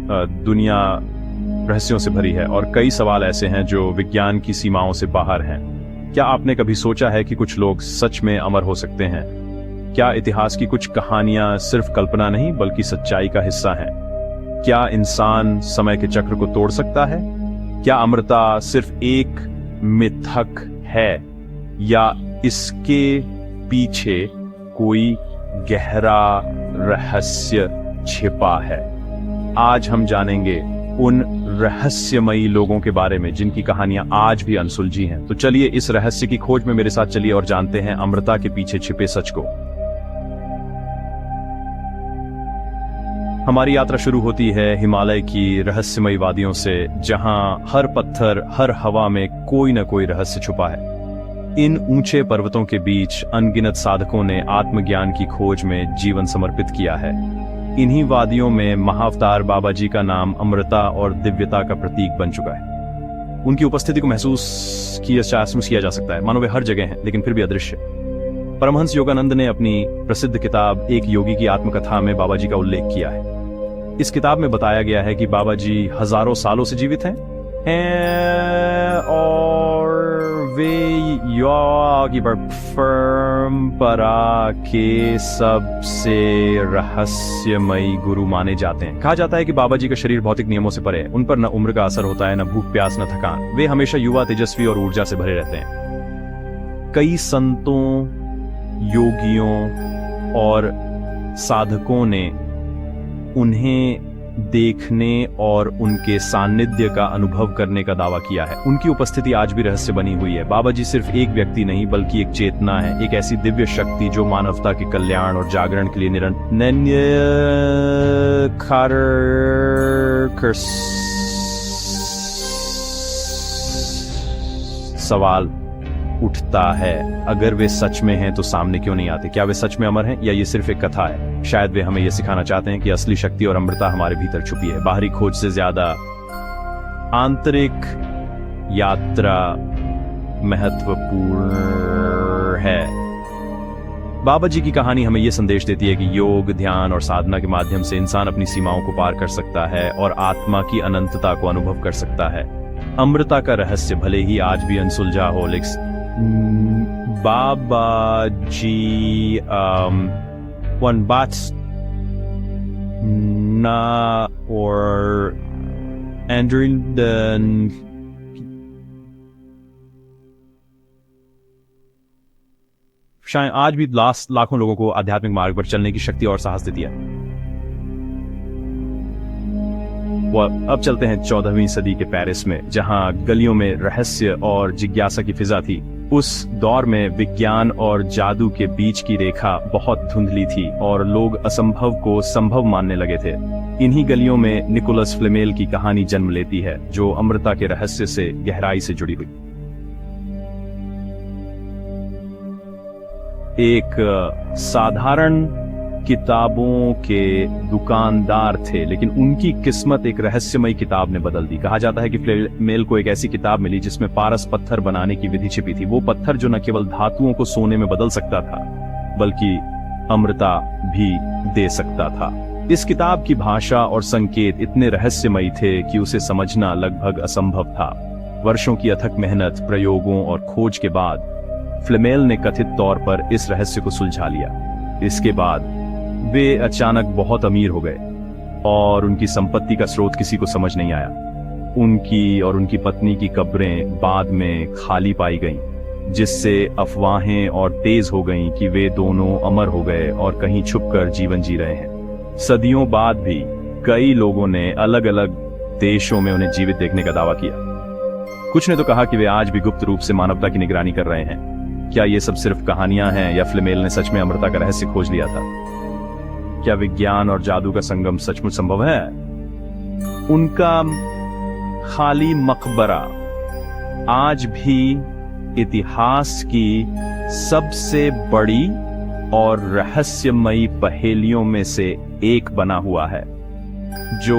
दुनिया रहस्यों से भरी है और कई सवाल ऐसे हैं जो विज्ञान की सीमाओं से बाहर हैं। क्या आपने कभी सोचा है कि कुछ लोग सच में अमर हो सकते हैं? क्या इतिहास की कुछ कहानियां सिर्फ कल्पना नहीं बल्कि सच्चाई का हिस्सा हैं? क्या इंसान समय के चक्र को तोड़ सकता है? क्या अमरता सिर्फ एक मिथक है या इसके पीछे कोई गहरा रहस्य छिपा है? आज हम जानेंगे उन रहस्यमयी लोगों के बारे में जिनकी कहानियां आज भी अनसुलझी हैं। तो चलिए इस रहस्य की खोज में मेरे साथ चलिए और जानते हैं अमरता के पीछे छिपे सच को। हमारी यात्रा शुरू होती है हिमालय की रहस्यमयी वादियों से, जहां हर पत्थर, हर हवा में कोई न कोई रहस्य छुपा है। इन ऊंचे पर्वतों के बीच अनगिनत साधकों ने आत्मज्ञान की खोज में जीवन समर्पित किया है। इन्हीं वादियों में महाअवतार बाबा जी का नाम अमरता और दिव्यता का प्रतीक बन चुका है। उनकी उपस्थिति को महसूस किया जा सकता है, मानो वे हर जगह हैं लेकिन फिर भी अदृश्य। परमहंस योगानंद ने अपनी प्रसिद्ध किताब एक योगी की आत्मकथा में बाबा जी का उल्लेख किया है। इस किताब में बताया गया है कि बाबा जी हजारों सालों से जीवित हैं और वे योगी परंपरा के सबसे रहस्यमयी गुरु माने जाते हैं। कहा जाता है कि बाबा जी का शरीर भौतिक नियमों से परे है। उन पर न उम्र का असर होता है, न भूख प्यास, न थकान। वे हमेशा युवा, तेजस्वी और ऊर्जा से भरे रहते हैं। कई संतों, योगियों और साधकों ने उन्हें देखने और उनके सानिध्य का अनुभव करने का दावा किया है। उनकी उपस्थिति आज भी रहस्य बनी हुई है। बाबा जी सिर्फ एक व्यक्ति नहीं बल्कि एक चेतना है, एक ऐसी दिव्य शक्ति जो मानवता के कल्याण और जागरण के लिए सवाल उठता है, अगर वे सच में हैं तो सामने क्यों नहीं आते? क्या वे सच में अमर हैं या ये सिर्फ एक कथा है? शायद वे हमें यह सिखाना चाहते हैं कि असली शक्ति और अमरता हमारे भीतर छुपी है। बाहरी खोज से ज्यादा आंतरिक यात्रा महत्वपूर्ण है। बाबा जी की कहानी हमें यह संदेश देती है कि योग, ध्यान और साधना के माध्यम से इंसान अपनी सीमाओं को पार कर सकता है और आत्मा की अनंतता को अनुभव कर सकता है। अमरता का रहस्य भले ही आज भी अनसुलझा हो, लेकिन बाबा जी one bats na or entering the शायद आज भी लाखों लोगों को आध्यात्मिक मार्ग पर चलने की शक्ति और साहस देती है। अब चलते हैं 14वीं सदी के पेरिस में, जहां गलियों में रहस्य और जिज्ञासा की फिजा थी। उस दौर में विज्ञान और जादू के बीच की रेखा बहुत धुंधली थी और लोग असंभव को संभव मानने लगे थे। इन्हीं गलियों में निकोलस फ्लेमेल की कहानी जन्म लेती है, जो अमरता के रहस्य से गहराई से जुड़ी हुई। एक साधारण किताबों के दुकानदार थे, लेकिन उनकी किस्मत एक रहस्यमयी किताब ने बदल दी। कहा जाता है कि फ्लेमेल को एक ऐसी किताब मिली जिसमें पारस पत्थर बनाने की विधि छिपी थी। वो पत्थर जो न केवल धातुओं को सोने में बदल सकता था बल्कि अमरता भी दे सकता था। इस किताब की भाषा और संकेत इतने रहस्यमयी थे कि उसे समझना लगभग असंभव था। वर्षों की अथक मेहनत, प्रयोगों और खोज के बाद फ्लेमेल ने कथित तौर पर इस रहस्य को सुलझा लिया। इसके बाद वे अचानक बहुत अमीर हो गए और उनकी संपत्ति का स्रोत किसी को समझ नहीं आया। उनकी और उनकी पत्नी की कब्रें बाद में खाली पाई गईं, जिससे अफवाहें और तेज हो गईं कि वे दोनों अमर हो गए और कहीं छुपकर जीवन जी रहे हैं। सदियों बाद भी कई लोगों ने अलग अलग देशों में उन्हें जीवित देखने का दावा किया। कुछ ने तो कहा कि वे आज भी गुप्त रूप से मानवता की निगरानी कर रहे हैं। क्या ये सब सिर्फ कहानियां हैं या फ्लेमेल ने सच में अमरता का रहस्य खोज लिया था? क्या विज्ञान और जादू का संगम सचमुच संभव है? उनका खाली मकबरा आज भी इतिहास की सबसे बड़ी और रहस्यमयी पहेलियों में से एक बना हुआ है, जो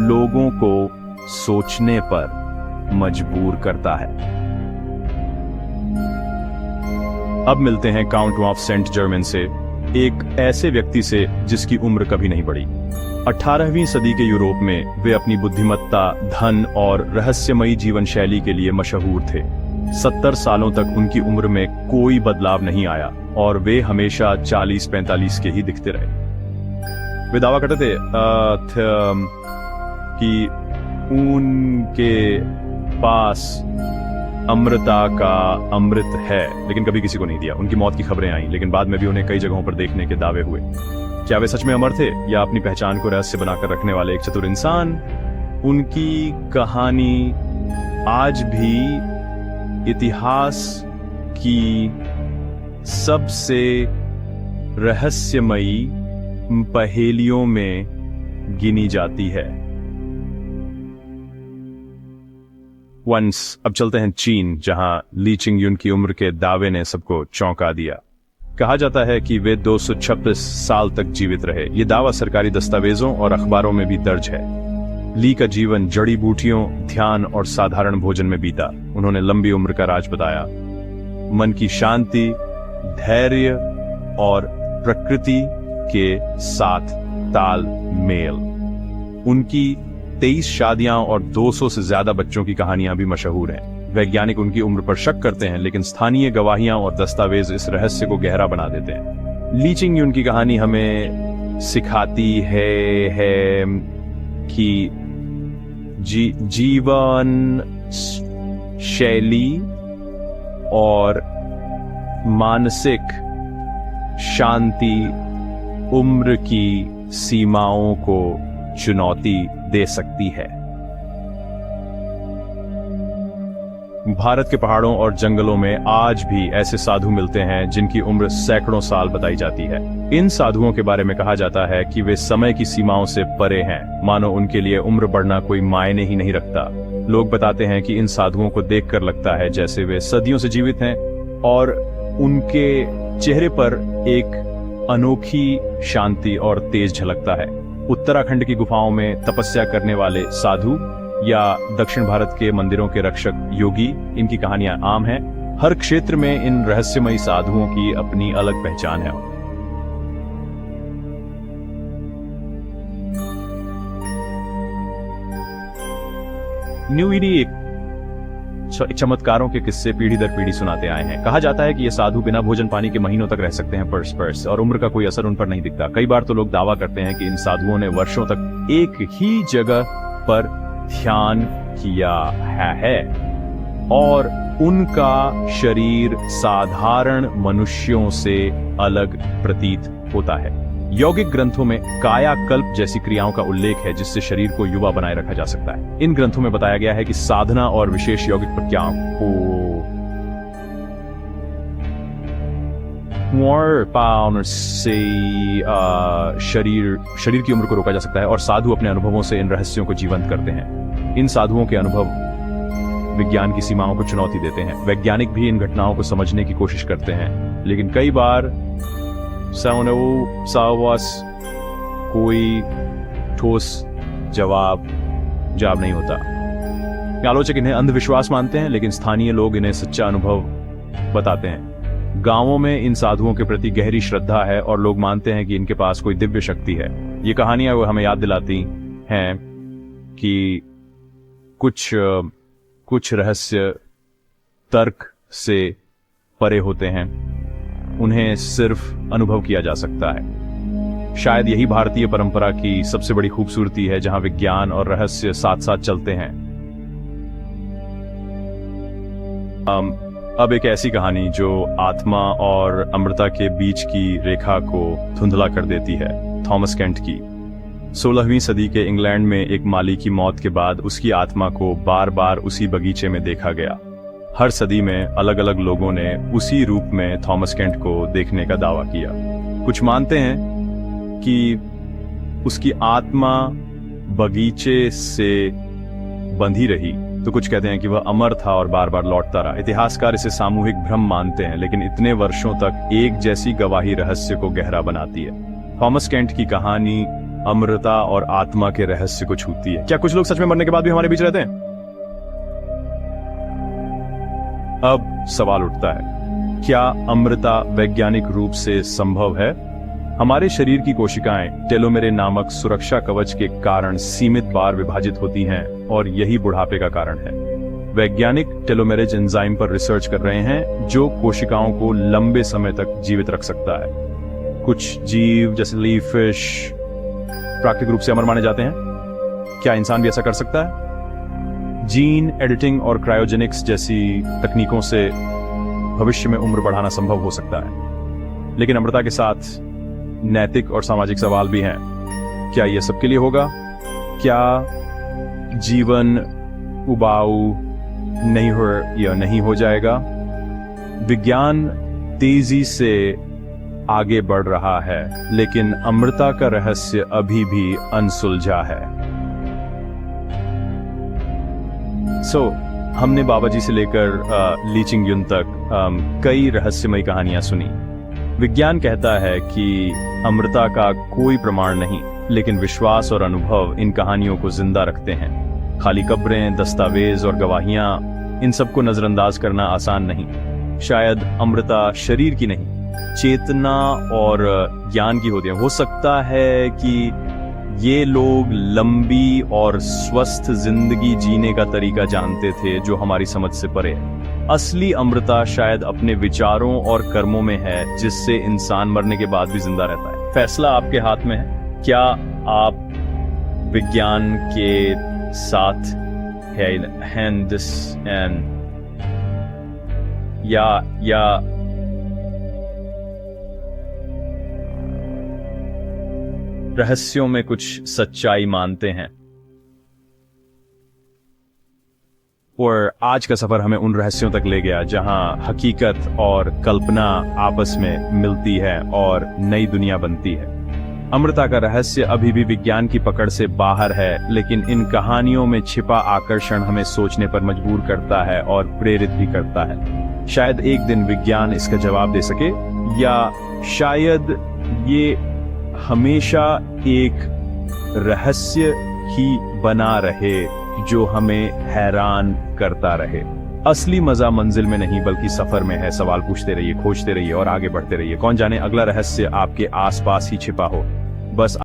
लोगों को सोचने पर मजबूर करता है। अब मिलते हैं काउंट ऑफ सेंट जर्मन से, एक ऐसे व्यक्ति से जिसकी उम्र कभी नहीं बढ़ी। 18वीं सदी के यूरोप में वे अपनी बुद्धिमत्ता, धन और रहस्यमयी जीवन शैली के लिए मशहूर थे। 70 सालों तक उनकी उम्र में कोई बदलाव नहीं आया और वे हमेशा 40-45 के ही दिखते रहे। वे दावा करते थे कि उनके पास अमृता का अमृत है, लेकिन कभी किसी को नहीं दिया। उनकी मौत की खबरें आईं, लेकिन बाद में भी उन्हें कई जगहों पर देखने के दावे हुए। क्या वे सच में अमर थे या अपनी पहचान को रहस्य बनाकर रखने वाले एक चतुर इंसान? उनकी कहानी आज भी इतिहास की सबसे रहस्यमयी पहेलियों में गिनी जाती है। वंस अब चलते हैं चीन, जहां ली चिंगयुन की उम्र के दावे ने सबको चौंका दिया। कहा जाता है कि वे 226 साल तक जीवित रहे। ये दावा सरकारी दस्तावेजों और अखबारों में भी दर्ज है। ली का जीवन जड़ी बूटियों, ध्यान और साधारण भोजन में बीता। उन्होंने लंबी उम्र का राज बताया, मन की शांति, धैर्य और प्रकृति के साथ तालमेल। उनकी 23 शादियां और 200 से ज्यादा बच्चों की कहानियां भी मशहूर हैं। वैज्ञानिक उनकी उम्र पर शक करते हैं, लेकिन स्थानीय गवाहियां और दस्तावेज इस रहस्य को गहरा बना देते हैं। ली चिंगयुन की कहानी हमें सिखाती है कि जीवन शैली और मानसिक शांति उम्र की सीमाओं को चुनौती दे सकती है। भारत के पहाड़ों और जंगलों में आज भी ऐसे साधु मिलते हैं जिनकी उम्र सैकड़ों साल बताई जाती है। इन साधुओं के बारे में कहा जाता है कि वे समय की सीमाओं से परे हैं, मानो उनके लिए उम्र बढ़ना कोई मायने ही नहीं रखता। लोग बताते हैं कि इन साधुओं को देखकर लगता है जैसे वे सदियों से जीवित हैं और उनके चेहरे पर एक अनोखी शांति और तेज झलकता है। उत्तराखंड की गुफाओं में तपस्या करने वाले साधु या दक्षिण भारत के मंदिरों के रक्षक योगी, इनकी कहानियां आम हैं। हर क्षेत्र में इन रहस्यमयी साधुओं की अपनी अलग पहचान है। न्यू गिनी चमत्कारों के किस्से पीढ़ी दर पीढ़ी सुनाते आए हैं। कहा जाता है कि ये साधु बिना भोजन पानी के महीनों तक रह सकते हैं पर्स और उम्र का कोई असर उन पर नहीं दिखता। कई बार तो लोग दावा करते हैं कि इन साधुओं ने वर्षों तक एक ही जगह पर ध्यान किया है और उनका शरीर साधारण मनुष्यों से अलग प्रतीत होता है। यौगिक ग्रंथों में कायाकल्प जैसी क्रियाओं का उल्लेख है जिससे शरीर को युवा बनाए रखा जा सकता है। इन ग्रंथों में बताया गया है कि साधना और विशेष यौगिक प्रक्रियाओं से शरीर की उम्र को रोका जा सकता है और साधु अपने अनुभवों से इन रहस्यों को जीवंत करते हैं। इन साधुओं के अनुभव विज्ञान की सीमाओं को चुनौती देते हैं। वैज्ञानिक भी इन घटनाओं को समझने की कोशिश करते हैं, लेकिन कई बार कोई ठोस जवाब नहीं होता। आलोचक इन्हें अंधविश्वास मानते हैं, लेकिन स्थानीय लोग इन्हें सच्चा अनुभव बताते हैं। गांवों में इन साधुओं के प्रति गहरी श्रद्धा है और लोग मानते हैं कि इनके पास कोई दिव्य शक्ति है। ये कहानियां वो हमें याद दिलाती हैं कि कुछ रहस्य तर्क से परे होते हैं, उन्हें सिर्फ अनुभव किया जा सकता है। शायद यही भारतीय परंपरा की सबसे बड़ी खूबसूरती है, जहां विज्ञान और रहस्य साथ साथ चलते हैं। अब एक ऐसी कहानी जो आत्मा और अमृता के बीच की रेखा को धुंधला कर देती है, थॉमस केंट की। 16वीं सदी के इंग्लैंड में एक माली की मौत के बाद उसकी आत्मा को बार बार उसी बगीचे में देखा गया। हर सदी में अलग अलग लोगों ने उसी रूप में थॉमस केंट को देखने का दावा किया। कुछ मानते हैं कि उसकी आत्मा बगीचे से बंधी रही, तो कुछ कहते हैं कि वह अमर था और बार बार लौटता रहा। इतिहासकार इसे सामूहिक भ्रम मानते हैं, लेकिन इतने वर्षों तक एक जैसी गवाही रहस्य को गहरा बनाती है। थॉमस केंट की कहानी अमृता और आत्मा के रहस्य को छूती है। क्या कुछ लोग सच में मरने के बाद भी हमारे बीच रहते हैं? अब सवाल उठता है, क्या अमृता वैज्ञानिक रूप से संभव है? हमारे शरीर की कोशिकाएं टेलोमेरे नामक सुरक्षा कवच के कारण सीमित बार विभाजित होती हैं और यही बुढ़ापे का कारण है। वैज्ञानिक टेलोमेरेज एंजाइम पर रिसर्च कर रहे हैं जो कोशिकाओं को लंबे समय तक जीवित रख सकता है। कुछ जीव जैसे लीफ फिश प्राकृतिक रूप से अमर माने जाते हैं। क्या इंसान भी ऐसा कर सकता है? जीन एडिटिंग और क्रायोजेनिक्स जैसी तकनीकों से भविष्य में उम्र बढ़ाना संभव हो सकता है, लेकिन अमरता के साथ नैतिक और सामाजिक सवाल भी हैं। क्या यह सबके लिए होगा? क्या जीवन उबाऊ नहीं हो जाएगा? विज्ञान तेजी से आगे बढ़ रहा है, लेकिन अमरता का रहस्य अभी भी अनसुलझा है। हमने बाबा जी से लेकर ली चिंग युन तक कई रहस्यमयी कहानियां सुनी। विज्ञान कहता है कि अमरता का कोई प्रमाण नहीं, लेकिन विश्वास और अनुभव इन कहानियों को जिंदा रखते हैं। खाली कब्रें, दस्तावेज और गवाहियां, इन सबको नजरअंदाज करना आसान नहीं। शायद अमरता शरीर की नहीं, चेतना और ज्ञान की होती है। हो सकता है कि ये लोग लंबी और स्वस्थ जिंदगी जीने का तरीका जानते थे जो हमारी समझ से परे है। असली अमरता शायद अपने विचारों और कर्मों में है, जिससे इंसान मरने के बाद भी जिंदा रहता है। फैसला आपके हाथ में है। क्या आप विज्ञान के साथ हैं या रहस्यों में कुछ सच्चाई मानते हैं? और आज का सफर हमें उन रहस्यों तक ले गया जहां हकीकत और कल्पना आपस में मिलती है और नई दुनिया बनती है। अमरता का रहस्य अभी भी विज्ञान की पकड़ से बाहर है, लेकिन इन कहानियों में छिपा आकर्षण हमें सोचने पर मजबूर करता है और प्रेरित भी करता है। शायद एक दिन विज्ञान इसका जवाब दे सके, या शायद ये हमेशा एक रहस्य ही बना रहे जो हमें हैरान करता रहे। असली मजा मंजिल में नहीं बल्कि सफर में है। सवाल पूछते रहिए, खोजते रहिए और आगे बढ़ते रहिए। कौन जाने अगला रहस्य आपके आसपास ही छिपा हो। बस